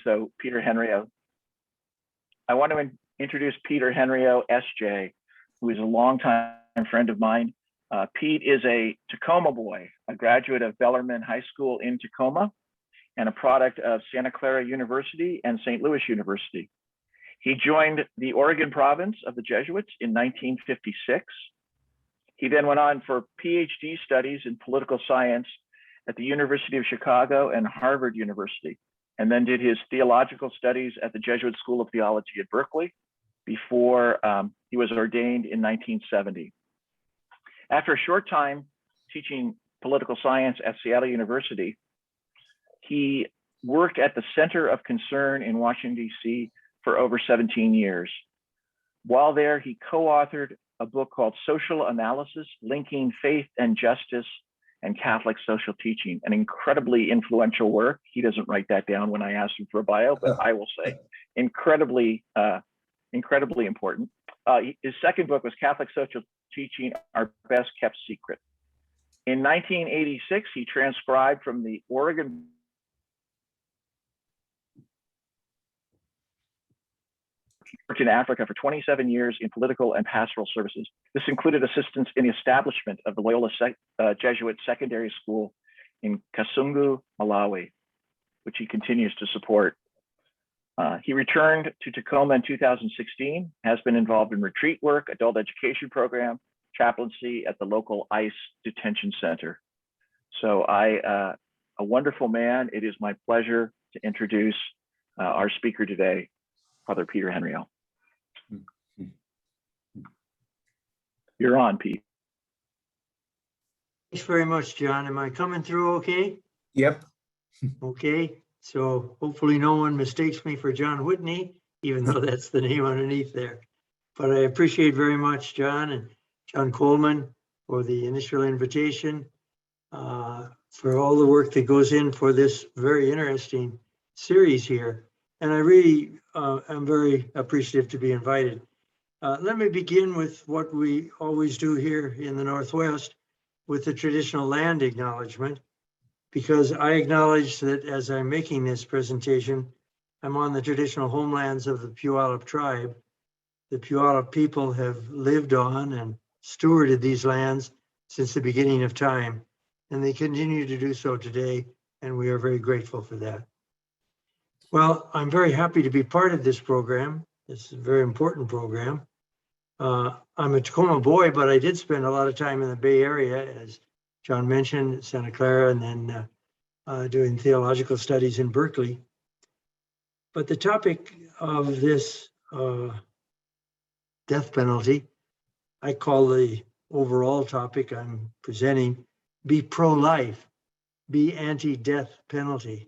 so Peter Henrio. I want to introduce Peter Henrio Sj, who is a longtime friend of mine. Pete is a Tacoma boy, a graduate of Bellarmine High School in Tacoma, and a product of Santa Clara University and St. Louis University. He joined the Oregon province of the Jesuits in 1956. He then went on for PhD studies in political science at the University of Chicago and Harvard University, and then did his theological studies at the Jesuit School of Theology at Berkeley before he was ordained in 1970. After a short time teaching political science at Seattle University, he worked at the Center of Concern in Washington, D.C. for over 17 years. While there, he co-authored a book called Social Analysis, Linking Faith and Justice and Catholic Social Teaching, an incredibly influential work. He doesn't write that down when I ask him for a bio, but I will say incredibly important. His second book was Catholic Social Teaching, Our Best Kept Secret. In 1986, he transcribed from the Oregon in Africa for 27 years in political and pastoral services. This included assistance in the establishment of the Loyola Jesuit Secondary School in Kasungu, Malawi, which he continues to support. He returned to Tacoma in 2016, has been involved in retreat work, adult education program, chaplaincy at the local ICE detention center. So a wonderful man. It is my pleasure to introduce our speaker today, Father Peter Henriel. You're on, Pete. Thanks very much, John. Am I coming through okay? Yep. Okay, so hopefully no one mistakes me for John Whitney, even though that's the name underneath there. But I appreciate very much John and John Coleman for the initial invitation, for all the work that goes in for this very interesting series here. And I really am very appreciative to be invited. Let me begin with what we always do here in the Northwest with the traditional land acknowledgement, because I acknowledge that as I'm making this presentation, I'm on the traditional homelands of the Puyallup tribe. The Puyallup people have lived on and stewarded these lands since the beginning of time, and they continue to do so today, and we are very grateful for that. Well, I'm very happy to be part of this program. It's a very important program. I'm a Tacoma boy, but I did spend a lot of time in the Bay Area, as John mentioned, Santa Clara, and then doing theological studies in Berkeley. But the topic of this death penalty, I call the overall topic I'm presenting, be pro-life, be anti-death penalty,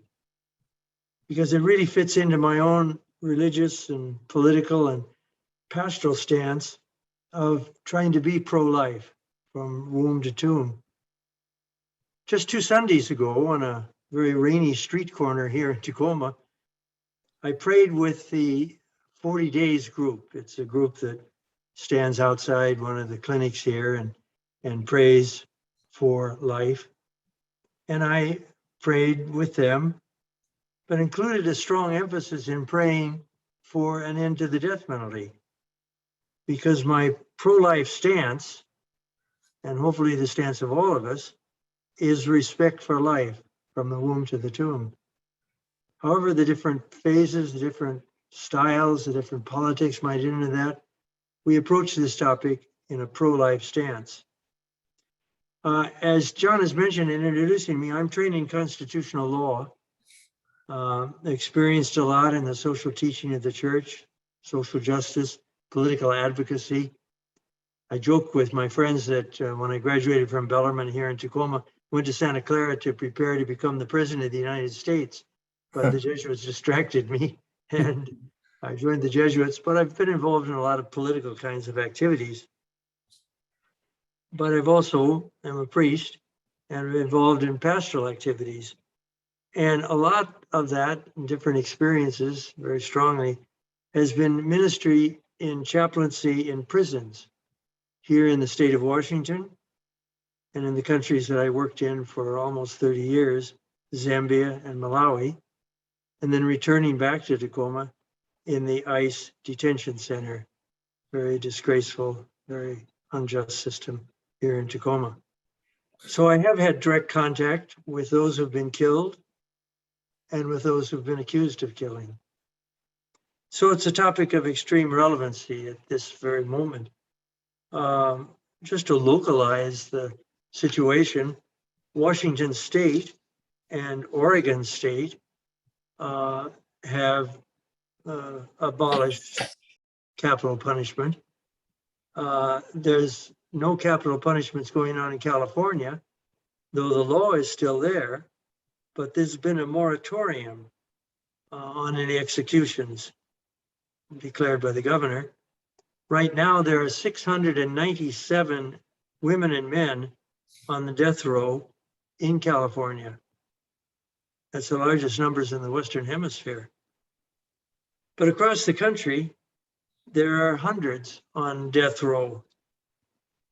because it really fits into my own religious and political and pastoral stance of trying to be pro-life from womb to tomb. Just 2 Sundays ago, on a very rainy street corner here in Tacoma, I prayed with the 40 Days group. It's a group that stands outside one of the clinics here and prays for life. And I prayed with them, but included a strong emphasis in praying for an end to the death penalty, because my pro-life stance, and hopefully the stance of all of us, is respect for life from the womb to the tomb. However, the different phases, the different styles, the different politics might enter that, we approach this topic in a pro-life stance. As John has mentioned in introducing me, I'm trained in constitutional law, experienced a lot in the social teaching of the church, social justice, political advocacy. I joke with my friends that when I graduated from Bellarmine here in Tacoma, went to Santa Clara to prepare to become the president of the United States, but the Jesuits distracted me and I joined the Jesuits, but I've been involved in a lot of political kinds of activities. But I've also am a priest and I'm involved in pastoral activities. And a lot of that, different experiences very strongly, has been ministry in chaplaincy in prisons here in the state of Washington and in the countries that I worked in for almost 30 years, Zambia and Malawi. and then returning back to Tacoma in the ICE detention center. Very disgraceful, very unjust system here in Tacoma. So I have had direct contact with those who've been killed and with those who've been accused of killing. So it's a topic of extreme relevancy at this very moment. Just to localize the situation, Washington State and Oregon State have abolished capital punishment. There's no capital punishments going on in California, though the law is still there, but there's been a moratorium on any executions declared by the governor. Right now, there are 697 women and men on the death row in California. That's the largest numbers in the Western Hemisphere. But across the country, there are hundreds on death row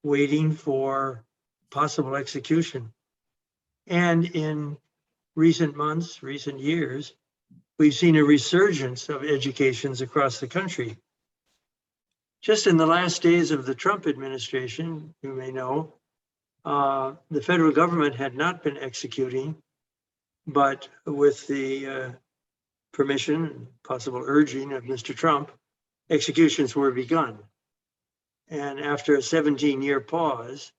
waiting for possible execution. And in recent months, recent years, we've seen a resurgence of educations across the country. Just in the last days of the Trump administration, you may know, the federal government had not been executing, but with the permission, possible urging of Mr. Trump, executions were begun. And after a 17-year pause,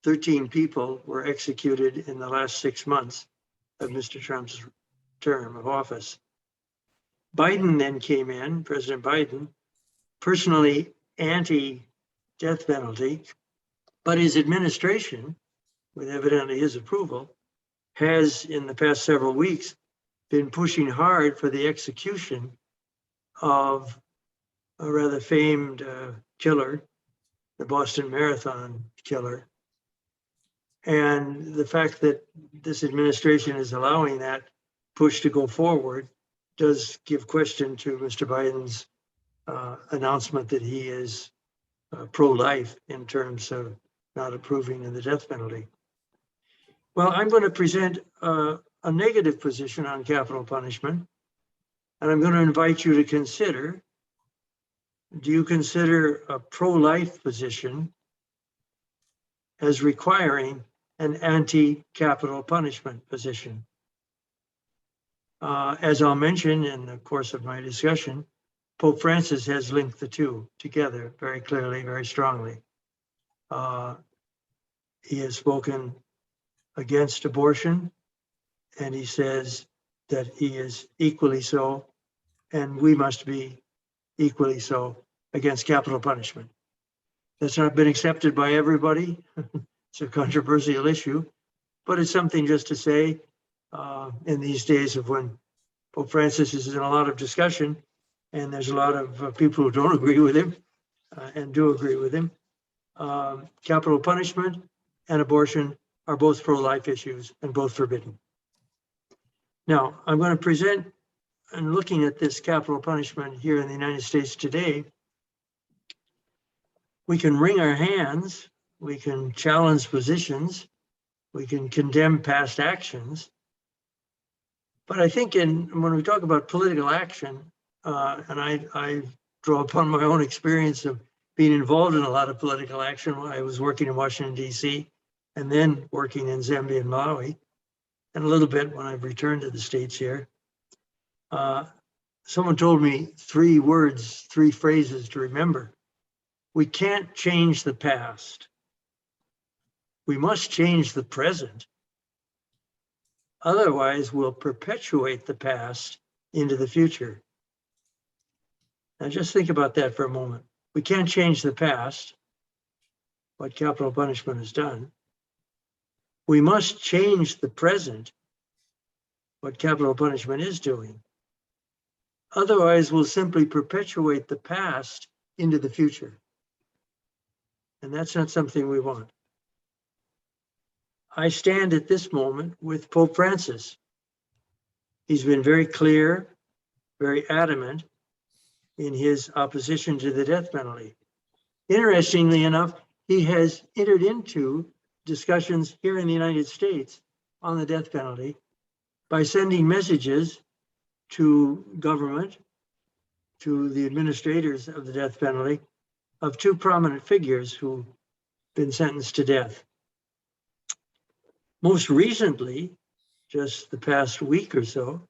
13 people were executed in the last 6 months of Mr. Trump's term of office. Biden then came in, President Biden, personally anti-death penalty, but his administration, with evidently his approval, has in the past several weeks been pushing hard for the execution of a rather famed killer, the Boston Marathon killer. And the fact that this administration is allowing that push to go forward does give question to Mr. Biden's announcement that he is pro-life in terms of not approving of the death penalty. Well, I'm going to present a negative position on capital punishment, and I'm going to invite you to consider, do you consider a pro-life position as requiring an anti-capital punishment position? As I'll mention in the course of my discussion, Pope Francis has linked the two together very clearly, very strongly. He has spoken against abortion, and he says that he is equally so, and we must be equally so against capital punishment. That's not been accepted by everybody. It's a controversial issue, but it's something just to say in these days of when Pope Francis is in a lot of discussion, and there's a lot of people who don't agree with him and do agree with him. Capital punishment and abortion are both pro-life issues and both forbidden. Now, I'm going to present, and looking at this capital punishment here in the United States today, we can wring our hands, we can challenge positions, we can condemn past actions. But I think when we talk about political action, and I draw upon my own experience of being involved in a lot of political action when I was working in Washington, D.C., and then working in Zambia and Malawi, and a little bit when I've returned to the States here. Someone told me 3 words, 3 phrases to remember. We can't change the past. We must change the present. Otherwise, we'll perpetuate the past into the future. Now, just think about that for a moment. We can't change the past, what capital punishment has done. We must change the present, what capital punishment is doing. Otherwise, we'll simply perpetuate the past into the future. And that's not something we want. I stand at this moment with Pope Francis. He's been very clear, very adamant in his opposition to the death penalty. Interestingly enough, he has entered into discussions here in the United States on the death penalty by sending messages to government, to the administrators of the death penalty, of two prominent figures who've been sentenced to death. Most recently, just the past week or so,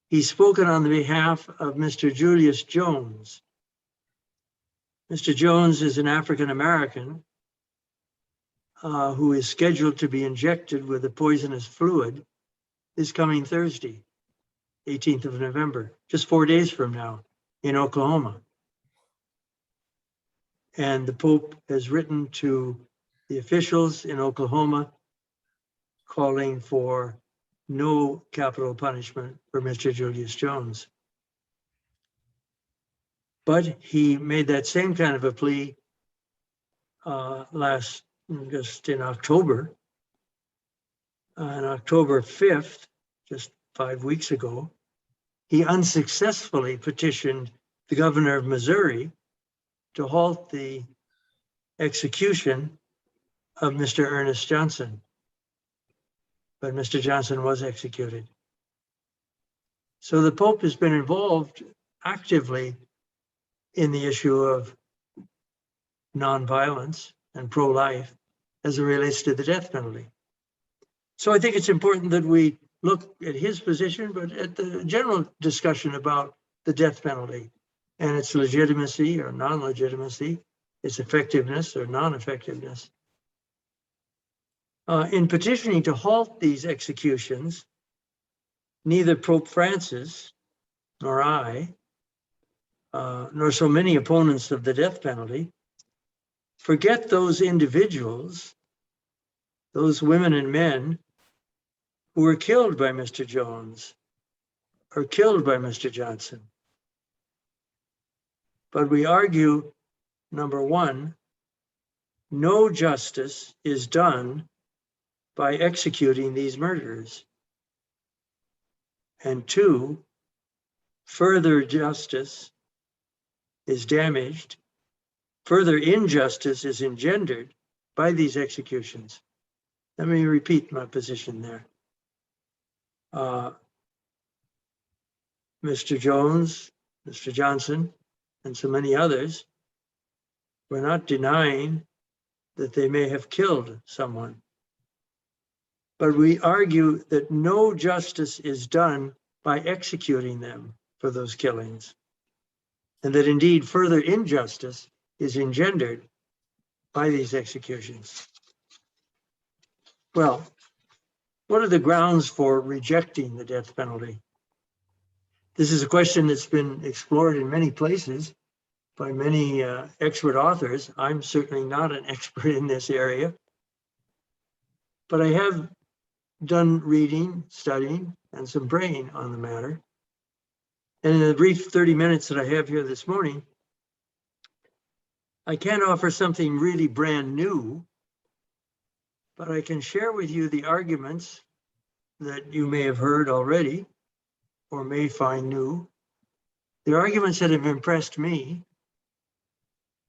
he's spoken on the behalf of Mr. Julius Jones. Mr. Jones is an African-American who is scheduled to be injected with a poisonous fluid this coming Thursday, 18th of November, just 4 days from now in Oklahoma. And the Pope has written to the officials in Oklahoma calling for no capital punishment for Mr. Julius Jones. But he made that same kind of a plea just in October. On October 5th, just 5 weeks ago, he unsuccessfully petitioned the governor of Missouri to halt the execution of Mr. Ernest Johnson. But Mr. Johnson was executed. So the Pope has been involved actively in the issue of nonviolence and pro-life as it relates to the death penalty. So I think it's important that we look at his position, but at the general discussion about the death penalty and its legitimacy or non-legitimacy, its effectiveness or non-effectiveness. In petitioning to halt these executions, neither Pope Francis nor I, nor so many opponents of the death penalty, forget those individuals, those women and men who were killed by Mr. Jones or killed by Mr. Johnson. But we argue, number one, no justice is done by executing these murderers. And two, further justice is damaged, further injustice is engendered by these executions. Let me repeat my position there. Mr. Jones, Mr. Johnson, and so many others, we're not denying that they may have killed someone. But we argue that no justice is done by executing them for those killings, and that indeed further injustice is engendered by these executions. Well, what are the grounds for rejecting the death penalty? This is a question that's been explored in many places by many expert authors. I'm certainly not an expert in this area, but I have done reading, studying, and some praying on the matter. And in the brief 30 minutes that I have here this morning, I can't offer something really brand new, but I can share with you the arguments that you may have heard already or may find new. The arguments that have impressed me,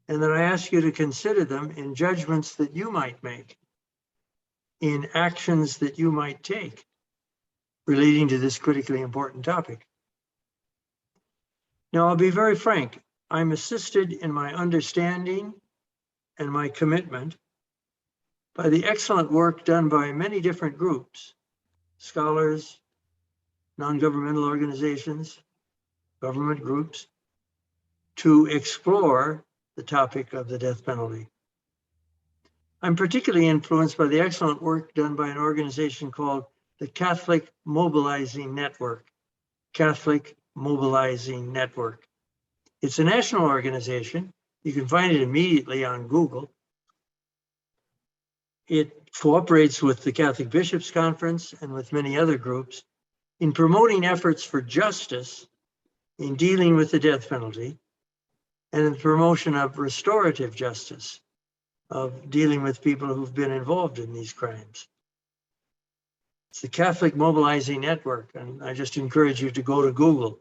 and then I ask you to consider them in judgments that you might make, in actions that you might take relating to this critically important topic. Now, I'll be very frank. I'm assisted in my understanding and my commitment by the excellent work done by many different groups, scholars, non-governmental organizations, government groups, to explore the topic of the death penalty. I'm particularly influenced by the excellent work done by an organization called the Catholic Mobilizing Network. Catholic Mobilizing Network. It's a national organization. You can find it immediately on Google. It cooperates with the Catholic Bishops' Conference and with many other groups in promoting efforts for justice in dealing with the death penalty and in the promotion of restorative justice, of dealing with people who've been involved in these crimes. It's the Catholic Mobilizing Network, and I just encourage you to go to Google.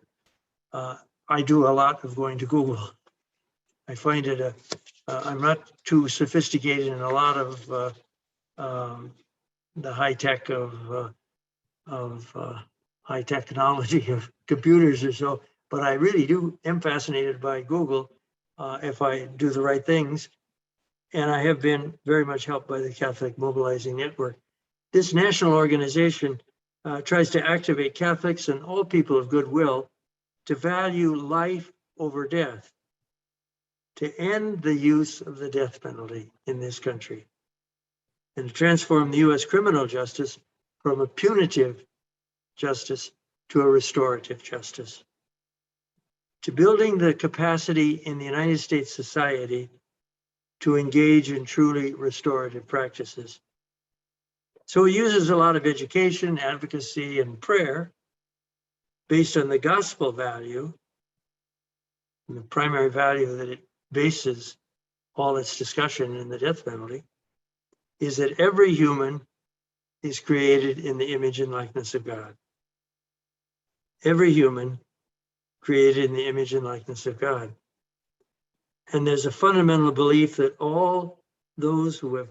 I do a lot of going to Google. I find it, I'm not too sophisticated in a lot of the high tech of high technology of computers or so, but I really am fascinated by Google if I do the right things. And I have been very much helped by the Catholic Mobilizing Network. This national organization tries to activate Catholics and all people of goodwill to value life over death, to end the use of the death penalty in this country, and to transform the US criminal justice from a punitive justice to a restorative justice, to building the capacity in the United States society to engage in truly restorative practices. So it uses a lot of education, advocacy, and prayer based on the gospel value, and the primary value that it bases all its discussion in the death penalty is that every human is created in the image and likeness of God. Every human created in the image and likeness of God. And there's a fundamental belief that all those who have